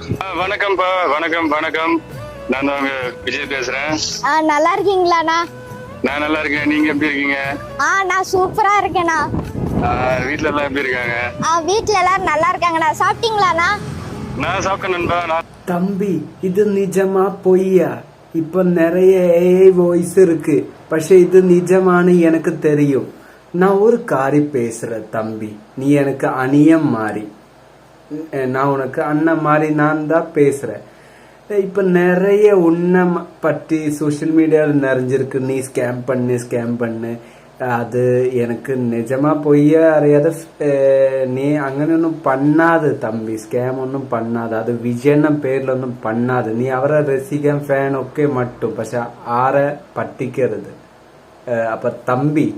வணக்கம்ப்பா. வணக்கம் வணக்கம். நான் தான் விஜய் பேசுறேன். நல்லா இருக்கீங்களாண்ணா? நான் நல்லா இருக்கேன். நீங்க எப்படி இருக்கீங்க? நான் சூப்பரா இருக்கேண்ணா. வீட்ல எல்லாம் எப்படி இருக்காங்க? வீட்ல எல்லாரும் நல்லா இருக்காங்கண்ணா. சாப்பிட்டீங்களாண்ணா? நான் சாப்பிட்டேன் நண்பா. தம்பி, இது நிஜமா பொய்யா? இப்ப நிறைய ஏஐ வாய்ஸ் இருக்கு, പക്ഷെ இது நிஜமானு எனக்கு தெரியும். நான் ஒரு காரி பேசுறேன் தம்பி, நீ எனக்கு அணியம் மாறி, நான் உனக்கு அண்ணன் மாதிரி நான் தான் பேசுறேன். இப்ப நிறைய உன்னை பற்றி சோசியல் மீடியாவில் நிறைஞ்சிருக்கு. நீ ஸ்கேம் பண்ணு. அது எனக்கு நிஜமா பொய்யா அறியாத. நீ അങ്ങനെ ഒന്നും பண்ணாது தம்பி, ஸ்கேம் ஒன்றும் பண்ணாது. அது விஜயன பேர்ல ஒன்றும் பண்ணாது. நீ அவரை ரசிகன் ஃபேன் ஓகே மட்டும், പക്ഷെ ஆரை பட்டிக்கிறது. அப்ப தம்பி,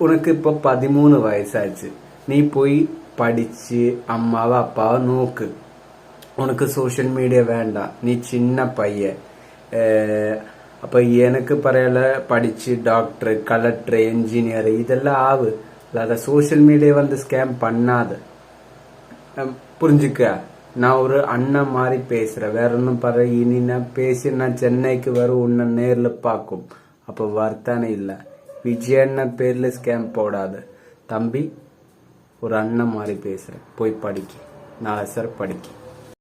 உனக்கு இப்போ 13 வயசாச்சு. நீ போய் படிச்சு அம்மாவை அப்பாவை நோக்கு. உனக்கு சோஷியல் மீடியா வேண்டாம், நீ சின்ன பையன். அப்ப எனக்கு பரையில படிச்சு டாக்டர், கலெக்டர், என்ஜினியர் இதெல்லாம் ஆகு. அல்லாத சோஷியல் மீடியா வந்து ஸ்கேம் பண்ணாது. புரிஞ்சுக்க, நான் ஒரு அண்ணன் மாதிரி பேசுறேன், வேற ஒன்றும் பர. இனி நான் பேசி நான் சென்னைக்கு வரும், உன்னை நேர்ல பார்க்கும். அப்ப வருத்தானே இல்லை. விஜயண்ண பேர்ல ஸ்கேம் போடாது தம்பி. ஒரு அண்ணன் மாதிரி பேசுறேன், போய் படிக்க. 4 சார் படிக்க.